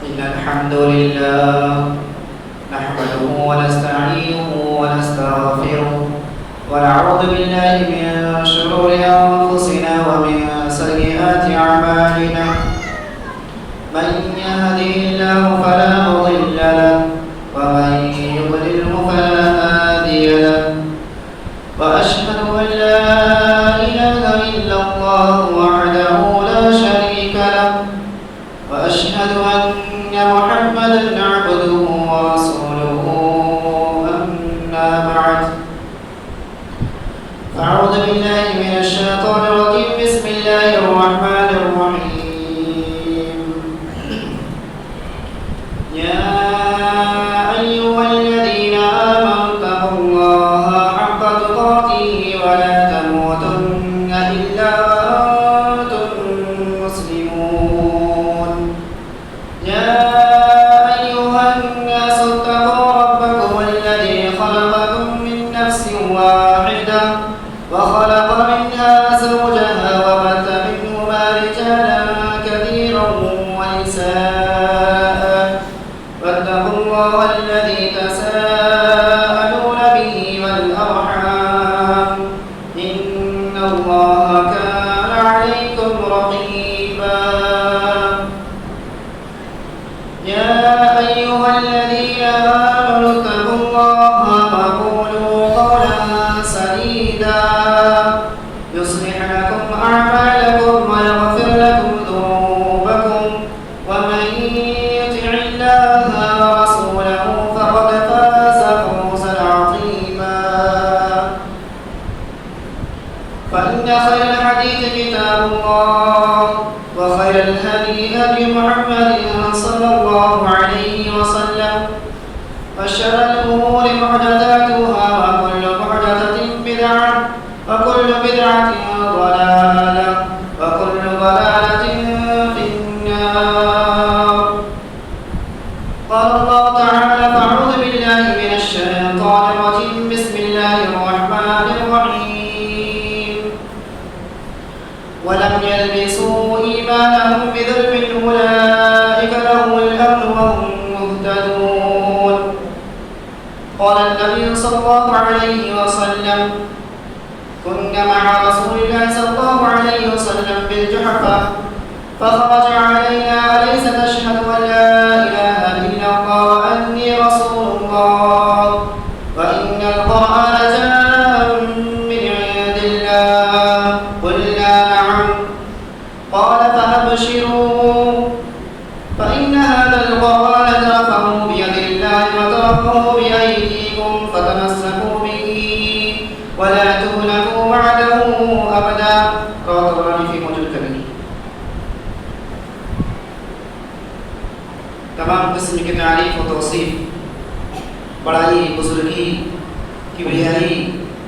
إن الحمد لله نحمده ونستعينه ونستغفره ونعوذ بالله من شرور أنفسنا ومن سيئات أعمالنا من يهده الله فلا مضل له ومن يضلله فلا هادي له وأشهد أن لا إله إلا الله وحده لا شريك له وأشهد أن محمدا عبده ورسوله أما بعد فأعوذ بالله من الشيطان الرجيم بسم الله الرحمن الرحيم يا أيها الذين آمنوا اتقوا الله حق تقاته ولا تموتن إلا وأنتم مسلمون يا أيها الناس اتقوا ربكم الذي خلقكم من نفس واحدة وخلق منها زوجها وبث منهما رجالا كثيرا ونساء واتقوا الله الذي تساءلون به والأرحام إن الله كان عليكم رقيبا يا أيها الذين آمنوا اتقوا الله وقولوا قولا سديدا يصلح لكم أعمالكم ويغفر لكم ذنوبكم ومن يطع الله ورسوله فقد فاز فوزا عظيما فإن خير الحديث كتاب الله وخير الهدي هدي محمد صلى الله عليه وسلم وشر الأمور محدثاتها وكل محدثة بدعة وكل بدعة ضلالة وكل ضلالة في النار قال الله تعالى فأعوذ بالله من الشيطان الرجيم بسم الله الرحمن الرحيم ولم يلبسوا إيمانهم بظلم أولئك لهم الأمن وهم مهتدون قال النبي صلى الله عليه وسلم كنا مع رسول الله صلى الله عليه وسلم بالجحفة فخرج علينا أليس تشهد أن لا إله إلا الله وأني رسول الله وإن القرآن جاء من عند الله قلنا نعم قال فأبشروا فإن هذا القرآن ترفعه بيد الله وترفعه بأيديكم فتمسكوا به ولا تهلكوا بعده أبدا رواه الطبراني في معجم الكبير. تمام قسم کی تعریف و توصیف بڑائی بزرگی کبریائی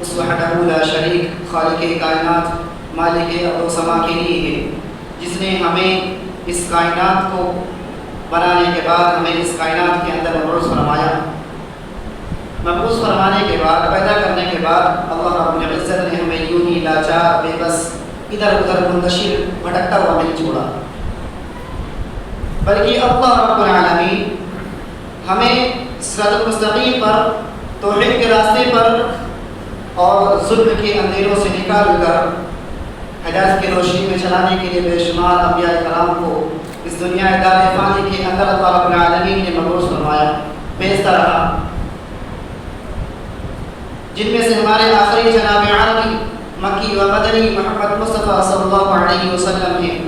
اس وحدہ لا شریک خالق کائنات مالک ارض و سما کے لیے ہے جس نے ہمیں اس کائنات کو بنانے کے بعد ہمیں اس کائنات کے اندر مبعوث فرمایا. مبعوث فرمانے کے بعد پیدا کرنے کے بعد اللہ رب العزت نے ہمیں یوں ہی لاچار بے بس ادھر ادھر منتشر بھٹکتا ہوا نہیں چھوڑا بلکہ اللہ رب العالمین ہمیں صراط المستقیم پر توحید کے راستے پر اور ظلم کے اندھیروں سے نکال کر ہدایت کی روشنی میں چلانے کے لیے بے شمار انبیاء کرام کو اس دنیا دار فانی کے اندر اللہ رب العالمین نے مبعوث فرمایا بھیجتا رہا جن میں سے ہمارے آخری جناب عربی مکی و مدنی محمد مصطفیٰ صلی اللہ علیہ وسلم ہیں.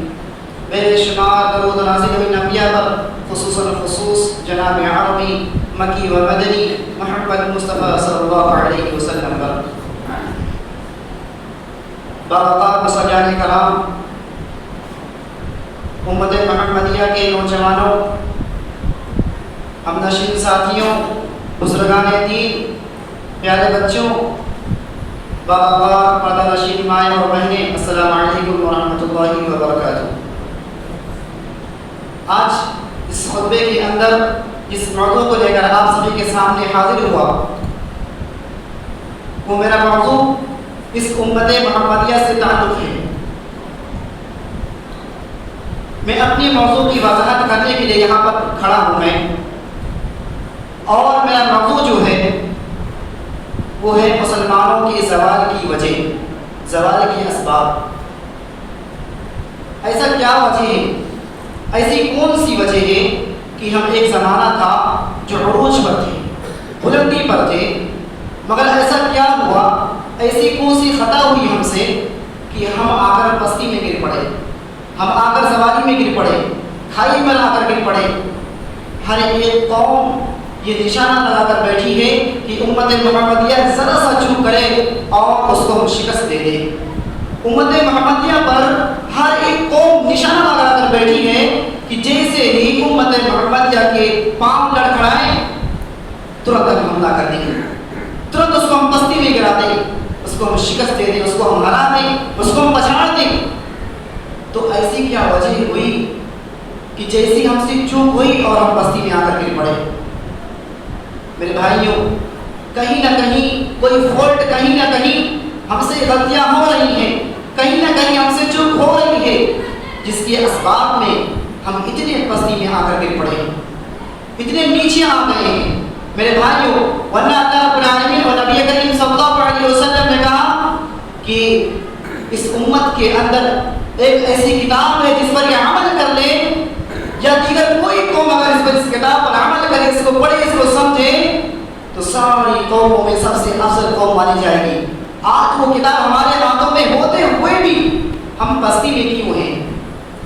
بے شمار درود نازل ہوئے انبیاء پر خصوصاً خصوص جناب عربی مکی و مدنی محمد مصطفیٰ صلی اللہ علیہ وسلم پر. برکات مسجان کرام امت محمدیہ کے نوجوانوں ہمنشین ساتھیوں بزرگان دین پیارے بچوں بابا پردہ نشین مائیں اور بہنیں السلام علیکم ورحمۃ اللہ وبرکاتہ. آج اس خطبے کے اندر جس موضوع کو لے کر آپ سبھی کے سامنے حاضر ہوا وہ میرا موضوع اس امت محمدیہ سے تعلق ہے. میں اپنی موضوع کی وضاحت کرنے کے لیے یہاں پر کھڑا ہوں میں، اور میرا موضوع جو ہے وہ ہے مسلمانوں کے زوال کی وجہ، زوال کے اسباب۔ ایسا کیا وجہ ہے، ایسی کون سی وجہ ہے کہ ہم ایک زمانہ تھا جو عروج پر تھے، بلندی پر تھے، مگر ایسا کیا ہوا، ایسی کون سی خطا ہوئی ہم سے کہ ہم آ کر پستی میں گر پڑے، ہم آ کر زوالی میں گر پڑے، کھائی میں آ کر گر پڑے۔ ہر ایک قوم یہ نشانہ لگا کر بیٹھی ہے کہ امت محمدیہ ذرا سا چوک کرے اور اس کو ہم شکست دے دے۔ امت محمدیہ پر ہر ایک قوم نشانہ لگا کر بیٹھی ہے کہ جیسے ہی امت محمدیہ کے پاؤں لڑکھڑائیں ترنت ہم حملہ کر دیں، ترنت اس کو ہم پستی میں گرا دیں، اس کو ہم شکست دے دیں، اس کو ہم ہرا دیں، اس کو ہم پچھاڑ دیں۔ تو ایسی کیا وجہ ہوئی کہ جیسی ہم سے چوک ہوئی اور ہم پستی میں آ کر گر پڑے؟ میرے بھائیوں، کہیں نہ کہیں کوئی فالٹ، کہیں نہ کہیں ہم سے غلطیاں ہو رہی ہیں، کہیں نہ کہیں ہم سے چوک ہو رہی ہے، جس کے اسباب میں ہم اتنے پستی میں آ کر گر پڑے ہیں، اتنے نیچے آ گئے ہیں۔ میرے بھائیوں، ورنہ اللہ رب العالمین اور نبی کریم صلی اللہ علیہ وسلم نے کہا کہ اس امت کے اندر ایک ایسی کتاب ہے جس پر یہ عمل کر لے، یا دیگر کوئی قوم اگر اس کتاب پر عمل کرے، اس کو پڑھے، اس کو سمجھے، تو ساری قوموں میں سب سے افضل قوم مانی جائے گی۔ آج وہ کتاب ہمارے ہاتھوں میں ہوتے ہوئے بھی ہم پستی میں کیوں ہیں،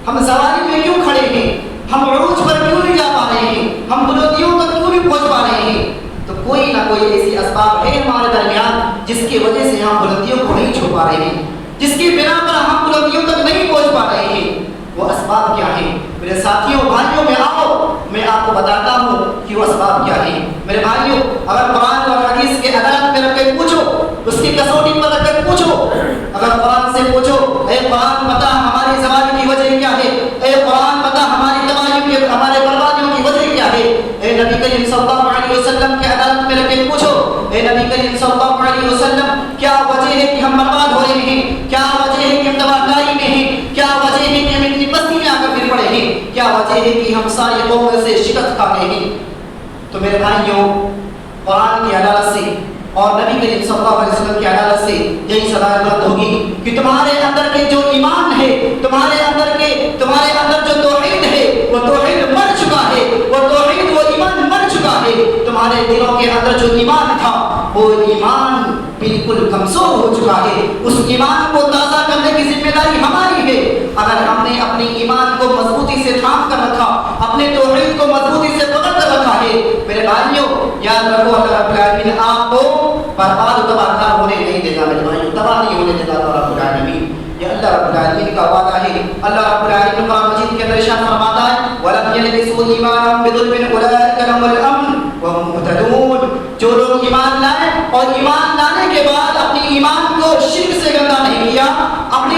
ہم زوالی میں کیوں کھڑے ہیں، ہم عروج پر کیوں نہیں جا پا رہے ہیں، ہم بلندیوں تک کیوں نہیں پہنچ پا رہے ہیں؟ تو کوئی نہ کوئی ایسی اسباب ہے ہمارے درمیان جس کی وجہ سے ہم بلندیوں کو نہیں چھو پا رہے ہیں، جس کی بنا پر ہم بلندیوں تک نہیں پہنچ پا رہے ہیں۔ وہ اسباب کیا ہیں؟ میرے ساتھیوں، بھائیوں میں آؤ، میں آپ کو بتاتا ہوں کہ وہ اسباب کیا ہیں۔ میرے بھائیوں، اگر قرآن اور حدیث کے عدالت میں رکھ کے پوچھو، اس کی کسوٹی پر رکھ کر پوچھو، اگر قرآن سے پوچھو، اے قرآن بتا ہماری زوال کی وجہ کیا ہے، اے قرآن بتا ہماری تباہیوں کی، ہمارے بربادیوں کی وجہ کیا ہے، اے نبی کریم صلی اللہ علیہ وسلم کے عدالت میں رکھ کے پوچھو، اے نبی کریم صلی اللہ علیہ وسلم کیا وجہ ہے کہ ہم برباد ہو رہے ہیں، کیا وجہ ہے کہ ہم تباہی میں ہیں، کیا وجہ ہے کہ ہم اتنی پستی میں آ کر گر پڑے ہیں، کیا وجہ ہے کہ ہم ساری قوموں سے شکست کھا گئے ہیں؟ تو میرے بھائیوں، قرآن کی عدالت سے اور نبی کریم صلی اللہ علیہ وسلم کی عدالت سے یہی صدا بلند ہوگی کہ تمہارے اندر کے جو ایمان ہے، تمہارے اندر جو توحید ہے، وہ توحید مر چکا ہے، وہ توحید، وہ ایمان مر چکا ہے۔ تمہارے دلوں کے اندر جو ایمان تھا، وہ ایمان بالکل کمزور ہو چکا ہے۔ اس ایمان کو تازہ کرنے کی ذمہ داری ہماری ہے۔ اگر ہم نے اپنے ایمان کو مضبوطی سے تھام کر رکھا، اپنے توحید کو مضبوطی سے پکڑ کر رکھا ہے، میرے بھائیوں یاد رکھو، اللہ رب العالمین آپ کو برباد و تباہ ہونے نہیں دے گا۔ میرے بھائیوں، تباہ نہیں ہونے دے گا اللہ رب العالمین، یہ اللہ رب العالمین کا وعدہ ہے۔ اللہ رب العالمین قرآن مجید کے اندر ارشاد فرماتا ہے، وَلَمْ يَلْبِسُوا إِيمَانَهُم بِظُلْمٍ أُولَٰئِكَ لَهُمُ الْأَمْنُ وَهُمْ مُهْتَدُونَ۔ جو لوگ ایمان لائے اور ایمان لانے کے بعد اپنے ایمان کو شرک سے گندا نہیں کیا، اپنے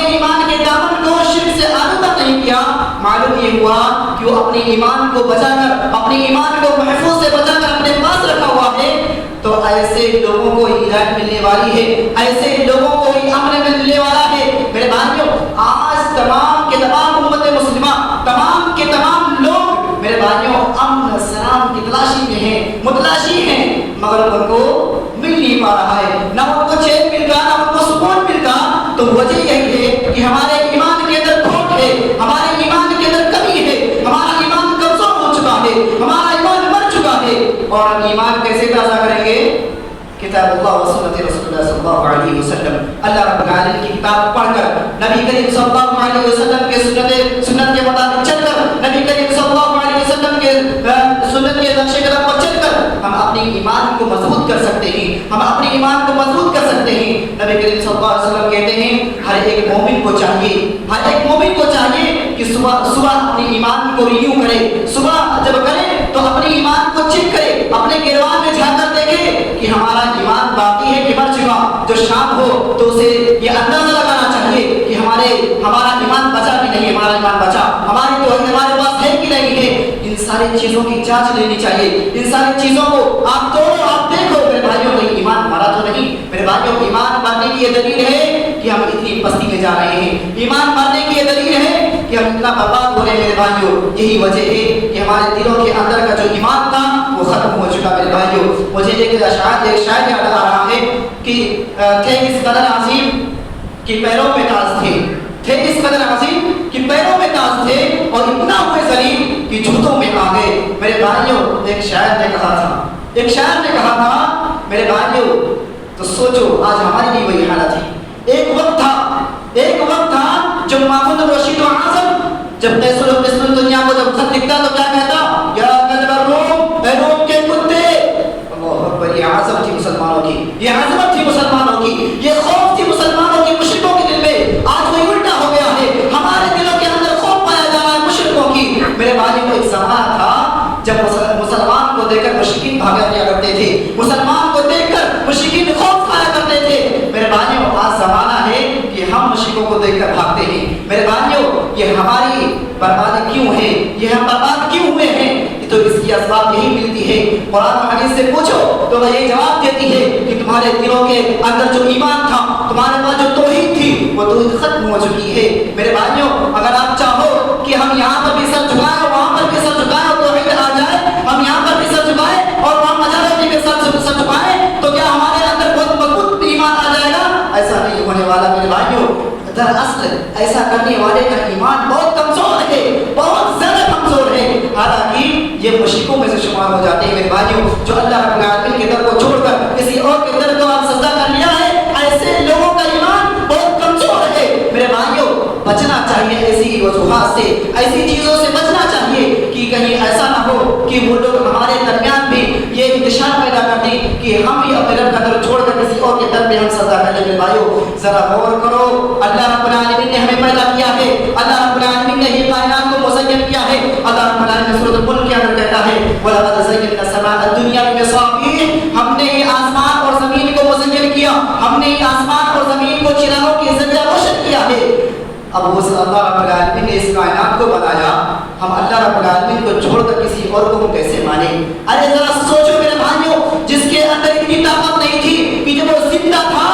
ایمان کے دامن کو شرک سے آلودہ نہیں کیا، معلوم یہ ہوا کہ وہ اپنے ایمان کو بچا کر، اپنے ایمان کو محفوظ سے بچا کر اپنے پاس رکھا ہوا ہے۔ تو ایسے لوگوں کو ہدایت ملنے والی ہے، ایسے لوگوں کو ہی امن ملنے والا ہے۔ میرے بھائیوں، آج تمام کے تمام امت مسلمہ، تمام کے تمام لوگ میرے بھائیوں امن سلام کی تلاشی میں ہیں، متلاشی ہیں، مگر ان کو مل نہیں پا رہا ہے، نہ ان کو چین ملتا، نہ ان کو سکون ملتا۔ تو وجہ یہی ہے کہ ہمارے ایمان کے اندر کھوٹ ہے، ہمارے ایمان کے اندر کمی ہے، ہمارا ایمان کمزور ہو چکا ہے، ہمارا ایمان مر چکا ہے۔ اور ہم ایمان کیسے تازہ کریں گے؟ کتاب اللہ و سنت رسول اللہ صلی اللہ علیہ وسلم، اللہ رب العالمین کی کتاب پڑھ کر، نبی کریم صلی اللہ علیہ وسلم کے سنت کے مطابق چل کر، نبی کریم صلی اللہ علیہ وسلم کے سنت کے نقش قدم پر چل کر ہم اپنے ایمان کو مضبوط کر سکتے ہیں، ہم اپنے ایمان کو مضبوط کر سکتے ہیں۔ نبی کریم صلی اللہ علیہ وسلم کہتے ہیں، ہر ایک مومن کو چاہیے کہ صبح اپنے ایمان کو رینیو کرے، صبح جب کرے تو اپنے ایمان کو چیک کرے، اپنے گروان میں جھانک کر دیکھے کہ ہمارا ایمان باقی ہے کہ مر چکا۔ جو شام ہو تو اسے یہ اندازہ لگانا چاہیے کہ ہمارا ایمان بچا کہ نہیں، ہمارا ایمان بچا، ہماری توحید ہمارے پاس ہے کہ نہیں ہے۔ ان ساری چیزوں کی جانچ لینی چاہیے، ان ساری چیزوں کو آپ توڑو، آپ دیکھو میرے بھائیوں کہ ایمان مارا تو نہیں۔ میرے بھائیوں، ایمان مارنے کی یہ دلیل ہے کہ ہم اتنی پستی میں جا رہے ہیں، ایمان مارنے کی یہ دلیل ہے کہ کہ ہم اتنا برباد ہو رہے ہیں میرے بھائیوں؟ یہی وجہ ہے کہ ہمارے دلوں کے اندر کا جو ایمان تھا وہ ختم ہو چکا میرے بھائیوں۔ مجھے ایک شاعر یاد آ رہا ہے کہ تھے اس قدر عظیم کہ پیروں پہ تاج تھے اس قدر عظیم کہ پیروں میں تاج تھے، اور اتنا ہوئے ذلیل کہ جوتوں میں آ گئے۔ میرے بھائیوں ایک شاعر نے کہا تھا میرے بھائیوں، تو سوچو آج ہماری بھی وہی حالت ہے۔ ایک وقت تھا جب محمود رشید و اعظم جب قیصر دنیا کو جب خط لکھتا تو کیا کہتا؟ یا قلب الروم، اے روم کے کتے۔ اللہ اکبر، یہ عظمت تھی مسلمانوں کی، یہ عظمت تھی مسلمانوں کی، یہ خوف تھی مسلمانوں کی مشرکوں کے دل میں۔ آج وہی الٹا ہو گیا ہے، ہمارے دلوں کے اندر خوف پایا جا رہا ہے مشرکوں کی۔ میرے بھائی کو ایک زمانہ تھا جب مسلمان کو دیکھ کر مشرکین بھاگا دیا کرتے تھے، مسلمان کو دیکھ کر مشرکین خوف کھایا کرتے تھے۔ میرے بھائیوں آج زمانہ ہے کہ ہم مشرکوں کو دیکھ کر بھاگتے ہیں۔ میرے بھائیوں یہ ہماری بربادی کیوں ہے؟ یہ ہم برباد کیوں ہوئے ہیں؟ تو اس کی اسباب یہی ملتی ہے۔ قرآن و حدیث سے پوچھو تو وہ یہ جواب دیتی ہے کہ تمہارے دلوں کے اندر جو ایمان تھا، تمہارے پاس جو توحید تھی، وہ توحید ختم ہو چکی ہے۔ میرے بھائیوں اگر آپ چاہو کہ ہم یہاں پر بھی سر جھکائیں اور وہاں پر بھی سر جھکائیں اور توحید آ جائے، ہم یہاں پر بھی سر جھکائیں اور وہاں مجاہدین کے سر جھکائیں، تو کیا ہمارے اندر بہت مضبوط ایمان آ جائے گا؟ ایسا نہیں ہونے والا میرے بھائیوں۔ دراصل ایسا کرنے والے کا ایمان بہت کمزور ہے، بہت زیادہ کمزور ہے۔ حالانکہ یہ مشرکوں میں سے شمار ہو جاتے ہیں میرے بھائیوں، جو اللہ رب العالمین کے در کو چھوڑ کر کسی اور کے در کو آپ سجدہ کر لیا ہے۔ ایسے لوگوں کا ایمان بہت کمزور ہے میرے بھائیوں۔ بچنا چاہیے ایسی وجوہات سے، ایسی چیزوں سے بچنا چاہیے کہ کہیں ایسا نہ ہو کہ وہ لوگ ہمارے درمیان بھی یہ انتشار پیدا کر دیں کہ ہم بھی اپنے رب کا در چھوڑ کر کسی اور کے در پہ ہم سجدہ کر لیں۔ میرے بھائیوں ذرا غور کرو، اللہ رب العالمین نے ہمیں پیدا کیا ہے، اللہ رب العالمین نے یہ کائنات کو مزین کیا ہے۔ اللہ رب العالمین سورۃ الملک کے اندر کہتا ہے وَلَقَدْ زَيَّنَّا السَّمَاءَ الدُّنْيَا بِمَصَابِيحَ، ہم نے یہ آسمان اور زمین کو مزین کیا، ہم نے یہ آسمان اور زمین کو چراغوں کے ذریعے روشن کیا ہے۔ اب وہ اللہ رب العالمین نے اس کائنات کو بنایا، ہم اللہ رب العالمین کو چھوڑ کر کسی اور کو کیسے مانیں؟ ارے ذرا سوچو میرے بھائیوں، جس کے اندر اتنی طاقت نہیں تھی کہ جب وہ زندہ تھا،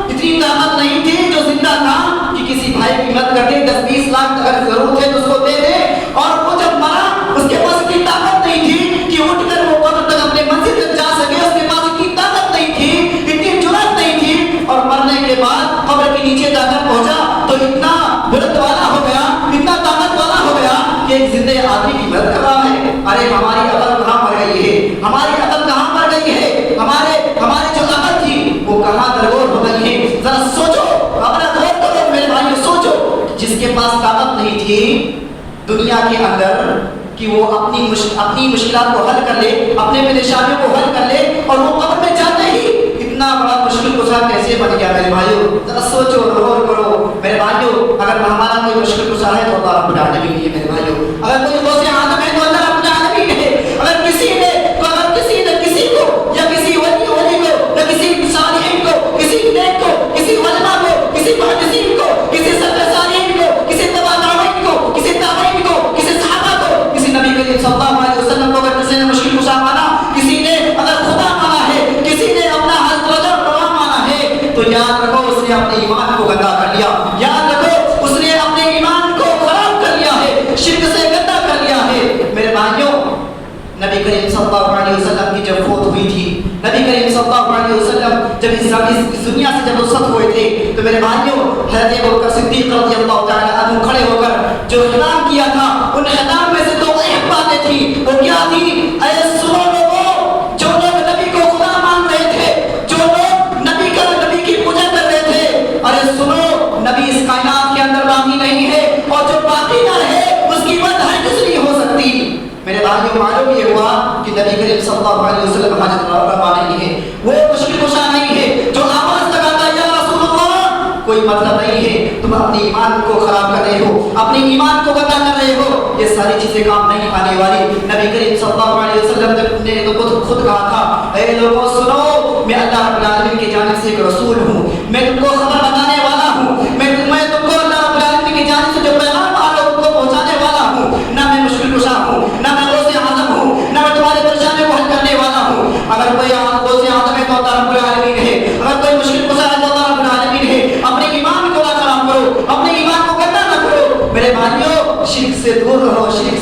اتنی طاقت نہیں تھی جو زندہ تھا کہ کسی بھائی کی مدد کر دے، 10-20 لاکھ اگر ضرورت ہے تو اس کو دے دے، اور وہ جب مرا اس کے پاس اتنی طاقت نہیں تھی کہ اٹھ کر وہ قبر تک اپنے منزل تک جا سکے، اس کے پاس اتنی طاقت نہیں تھی، اتنی جرأت نہیں تھی، اور مرنے کے بعد قبر کے نیچے جا کر پہنچا تو اتنا بلند والا ہو گیا، اتنا طاقت والا ہو گیا کہ ایک زندہ آدمی کی مدد کر رہا ہے۔ ارے ہماری عقل کہاں پر گئی ہے؟ ہماری عقل کہاں پر گئی ہے؟ ہماری جو عقل تھی وہ کہاں درگور ہو گئی ہے؟ ذرا سوچو، اپنا غور کرو میرے بھائیوں، سوچو جس کے پاس طاقت نہیں تھی دنیا کے اندر کہ وہ اپنی مشکلات کو حل کر لے، اپنے پریشانیوں کو حل کر لے، اور وہ قبر میں جاتے ہی اتنا بڑا مشکل کشا کیسے بن گیا میرے بھائیوں؟ ذرا سوچو، غور کرو میرے بھائیوں۔ اگر ہمارا کوئی مشکل کشا ہے تو اللہ رب العالمین ہے میرے بھائیوں، اگر کوئی غوث اعظم ہے تو اللہ رب العالمین ہے، اگر کسی نے کسی کو یا کسی ولی کو یا کسی صالحین کو، کسی نیک کو، کسی علماء کو، کسی محدثین کو، کسی سلف صالحین کو، کسی تابعین کو، کسی تابعین کو، کسی صحابہ کو، کسی نبی کریم صلی اللہ علیہ وسلم کو اگر کسی نے مشکل کشا مانا، کسی نے اگر خدا مانا ہے، کسی نے اپنا حضرت روا مانا ہے، تو یاد رکھو اس نے اپنے ایمان کو گندا کر لیا، یاد رکھو اس نے اپنے ایمان کو خراب کر لیا ہے، شرک سے گندا کر لیا ہے۔ میرے بھائیوں نبی کریم صلی اللہ علیہ وسلم کی جب فوت ہوئی تھی، نبی کریم صلی اللہ علیہ وسلم جب اس دنیا سے جب رخصت ہوئے تھے، تو میرے بھائیوں حضرت ابوبکر صدیق رضی اللہ تعالی عنہ کھڑے ہو کر جو خطاب کیا تھا، ان خطاب میں سے دو اہم باتیں تھیں۔ وہ کیا تھی؟ اے سنو لوگوں، جو لوگ نبی کو خدا مان رہے تھے، جو لوگ نبی کی پوجا کر رہے تھے، ارے سنو، نبی اس کائنات کے اندر باقی نہیں ہے، اور جو باقی نہ رہے اس کی مدد ہرگز نہیں ہو سکتی۔ میرے بھائیوں معلوم یہ ہوا کہ نبی کریم صلی اللہ علیہ وسلم حاجت روا نہیں ہے، وہ مشکل کشا نہیں ہے جو آواز لگاتا ہے یا رسول اللہ، کوئی مطلب نہیں ہے، تم اپنے ایمان کو خراب کر رہے ہو، اپنے ایمان کو گندا کر رہے ہو، یہ ساری چیزیں کام نہیں آنے والی۔ نبی کریم صلی اللہ علیہ وسلم نے تو خود کہا تھا اے لوگوں سنو، میں اللہ رب العالمین کی جانب سے ایک رسول ہوں، میں تم کو خبر بتانے والا ہوں، میں تم کو اللہ رب العالمین کی جانب سے جو پیغام آ رہا ہے تم کو پہنچانے والا ہوں، نہ میں مشکل کشا ہوں، نہ میں غوث اعظم ہوں، نہ میں تمہاری پریشانیوں کو حل کرنے والا ہوں۔ اگر کوئی غوث اعظم ہے تو اللہ رب العالمین ہے، اگر کوئی مشکل کشا ہے تو اللہ رب العالمین ہے۔ اپنے ایمان کو نہ خراب کرو، اپنے ایمان کو گندا نہ کرو میرے بھائیوں۔